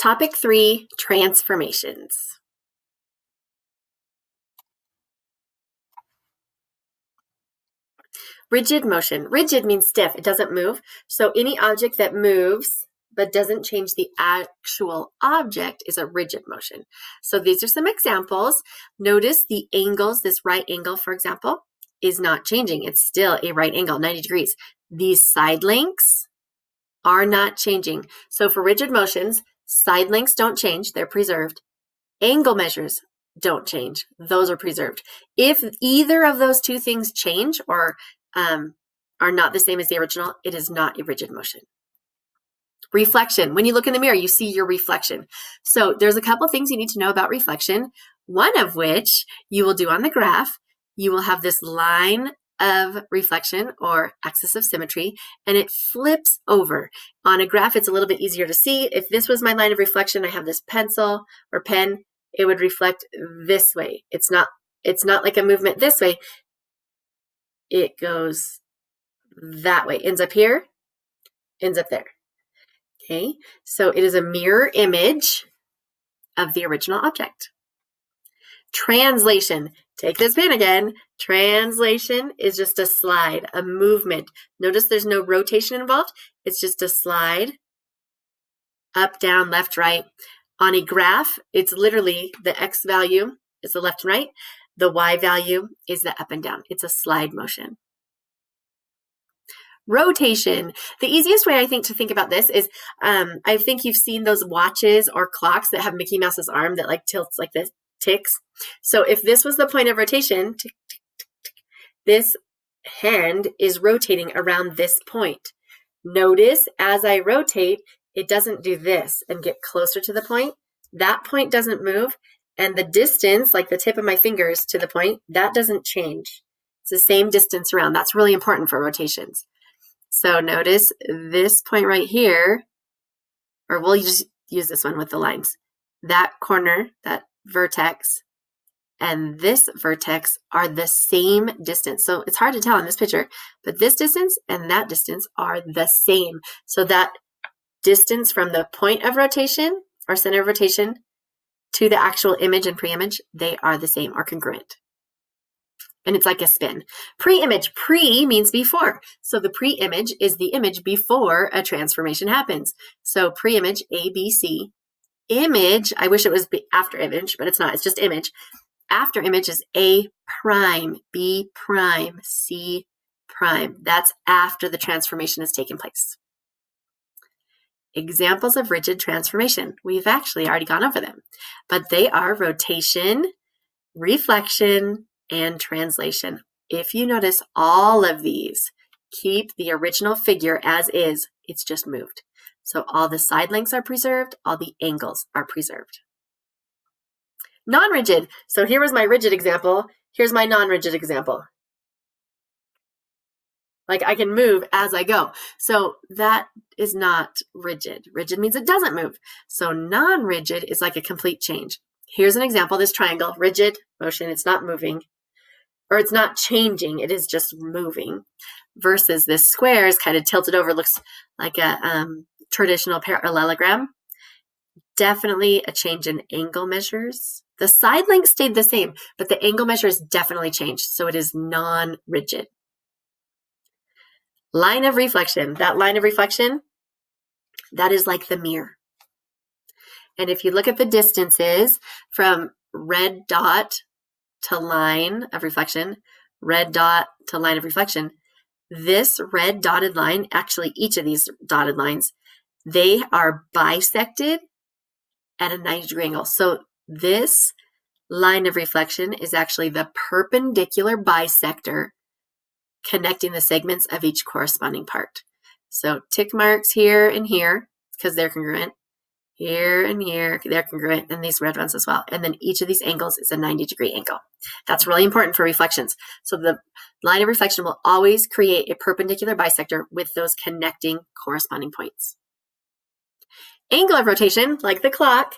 Topic 3, transformations. Rigid motion. Rigid means stiff. It doesn't move. So any object that moves but doesn't change the actual object is a rigid motion. So these are some examples. Notice the angles. This right angle, for example, is not changing. It's still a right angle, 90 degrees. These side lengths are not changing. So for rigid motions, side lengths don't change. They're preserved. Angle measures don't change. Those are preserved. If either of those two things change or are not the same as the original, it is not a rigid motion. Reflection. When you look in the mirror, you see your reflection. So there's a couple things you need to know about reflection, one of which you will do on the graph. You will have this line of reflection or axis of symmetry, and it flips over. On a graph, it's a little bit easier to see. If this was my line of reflection, I have this pencil or pen, it would reflect this way. It's not like a movement this way. It goes that way, ends up here, ends up there. Okay, so it is a mirror image of the original object. Translation. Take this pen again. Translation is just a slide, a movement. Notice there's no rotation involved. It's just a slide, up, down, left, right. On a graph, it's literally the X value is the left and right. The Y value is the up and down. It's a slide motion. Rotation. The easiest way I think to think about this is, I think you've seen those watches or clocks that have Mickey Mouse's arm that like tilts like this, ticks. So if this was the point of rotation, tick, tick, tick, tick, this hand is rotating around this point. Notice as I rotate, it doesn't do this and get closer to the point. That point doesn't move. And the distance, like the tip of my fingers to the point, that doesn't change. It's the same distance around. That's really important for rotations. So notice this point right here, or we'll just use this one with the lines. That corner, that vertex, and this vertex are the same distance. So it's hard to tell in this picture, but this distance and that distance are the same. So that distance from the point of rotation or center of rotation to the actual image and pre-image, they are the same or congruent. And it's like a spin. Pre-image. Pre means before. So the pre-image is the image before a transformation happens. So pre-image, A, B, C. Image, I wish it was after image, but it's not. It's just image. After image is A prime, B prime, C prime. That's after the transformation has taken place. Examples of rigid transformation. We've actually already gone over them, but they are rotation, reflection, and translation. If you notice all of these, keep the original figure as is. It's just moved. So all the side lengths are preserved, all the angles are preserved. Non-rigid. So here was my rigid example. Here's my non-rigid example. Like I can move as I go. So that is not rigid. Rigid means it doesn't move. So non-rigid is like a complete change. Here's an example, this triangle, rigid motion, it's not moving, or it's not changing, it is just moving, versus this square is kind of tilted over, looks like a traditional parallelogram. Definitely a change in angle measures. The side length stayed the same, but the angle measures definitely changed, so it is non-rigid. Line of reflection. That line of reflection, that is like the mirror. And if you look at the distances from red dot to line of reflection, red dot to line of reflection, this red dotted line, actually each of these dotted lines, they are bisected at a 90-degree angle. So this line of reflection is actually the perpendicular bisector connecting the segments of each corresponding part. So tick marks here and here, because they're congruent. Here and here, they're congruent, and these red ones as well. And then each of these angles is a 90-degree angle. That's really important for reflections. So the line of reflection will always create a perpendicular bisector with those connecting corresponding points. Angle of rotation, like the clock,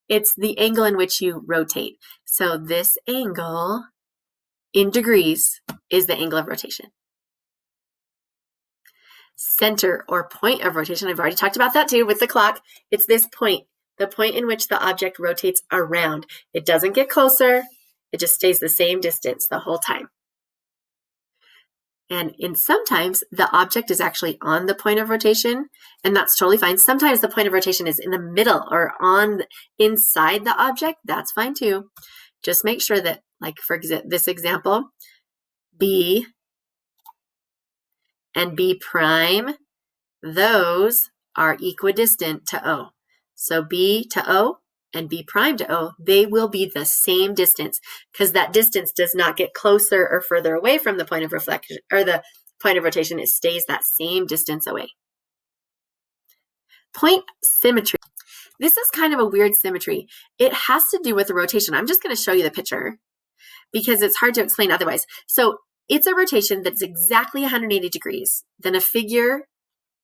it's the angle in which you rotate. So this angle in degrees is the angle of rotation. Center or point of rotation, I've already talked about that too with the clock. It's this point the point in which the object rotates around. It doesn't get closer. It just stays the same distance the whole time. And sometimes the object is actually on the point of rotation, and that's totally fine. Sometimes the point of rotation is in the middle or inside the object. That's fine too. Just make sure that, like for this example, B and B prime, those are equidistant to O. So B to O and B prime to O, they will be the same distance because that distance does not get closer or further away from the point of reflection or the point of rotation. It stays that same distance away. Point symmetry. This is kind of a weird symmetry. It has to do with the rotation. I'm just going to show you the picture because it's hard to explain otherwise. So it's a rotation that's exactly 180 degrees. Then a figure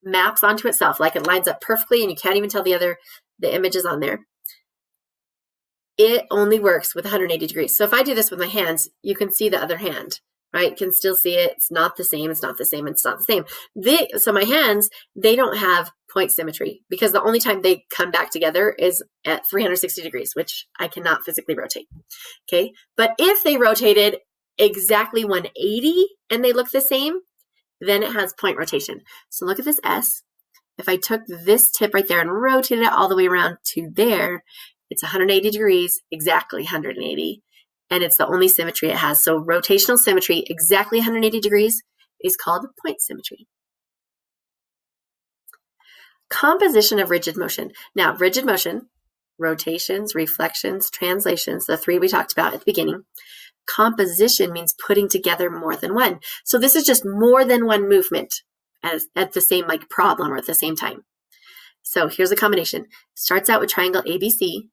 maps onto itself, like it lines up perfectly and you can't even tell the image is on there. It only works with 180 degrees. So if I do this with my hands, you can see the other hand, right? You can still see it. It's not the same. It's not the same. It's not the same. So my hands, they don't have point symmetry because the only time they come back together is at 360 degrees, which I cannot physically rotate. Okay. But if they rotated exactly 180 and they look the same, then it has point rotation. So look at this S. If I took this tip right there and rotated it all the way around to there, it's 180 degrees, exactly 180, and it's the only symmetry it has. So rotational symmetry, exactly 180 degrees, is called point symmetry. Composition of rigid motion. Now, rigid motion, rotations, reflections, translations, the three we talked about at the beginning. Composition means putting together more than one. So this is just more than one movement at the same problem or at the same time. So here's a combination. Starts out with triangle ABC,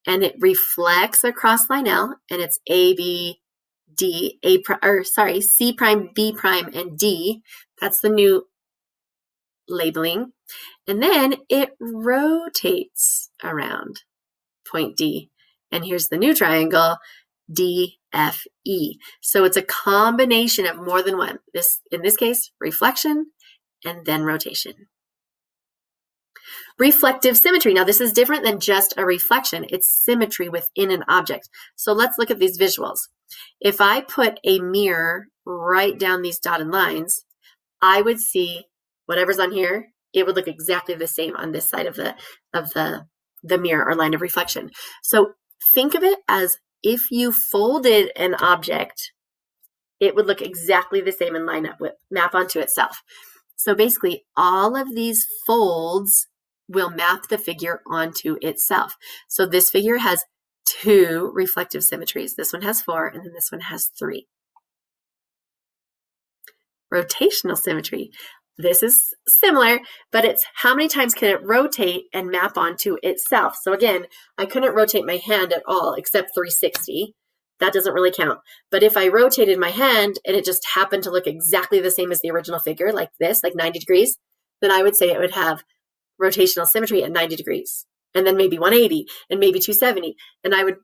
and it reflects across line L, and it's A, B, D, C prime, B prime, and D. That's the new labeling. And then it rotates around point D. And here's the new triangle, D, F, E. So it's a combination of more than one. In this case, reflection and then rotation. Reflective symmetry. Now, this is different than just a reflection. It's symmetry within an object. So let's look at these visuals. If I put a mirror right down these dotted lines, I would see whatever's on here. It would look exactly the same on this side of the mirror or line of reflection. So think of it as if you folded an object, it would look exactly the same and line up with, map onto itself. So basically, all of these folds will map the figure onto itself. So this figure has 2 reflective symmetries. This one has 4, and then this one has 3. Rotational symmetry. This is similar, but it's how many times can it rotate and map onto itself. So again, I couldn't rotate my hand at all except 360. That doesn't really count. But if I rotated my hand and it just happened to look exactly the same as the original figure, like this, like 90 degrees, then I would say it would have rotational symmetry at 90 degrees, and then maybe 180, and maybe 270, and I would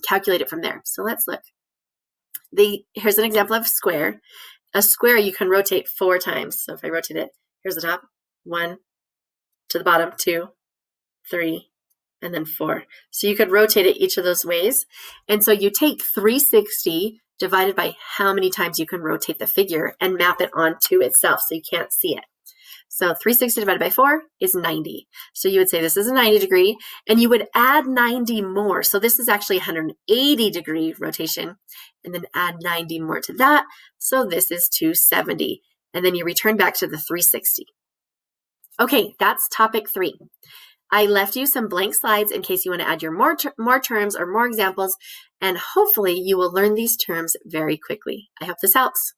calculate it from there. So let's look. Here's an example of square. A square you can rotate 4 times. So if I rotate it, here's the top, 1, to the bottom, 2, 3, and then 4. So you could rotate it each of those ways. And so you take 360 divided by how many times you can rotate the figure and map it onto itself so you can't see it. So 360 divided by 4 is 90. So you would say this is a 90 degree, and you would add 90 more. So this is actually 180 degree rotation, and then add 90 more to that. So this is 270. And then you return back to the 360. Okay, that's topic 3. I left you some blank slides in case you want to add your more terms or more examples, and hopefully you will learn these terms very quickly. I hope this helps.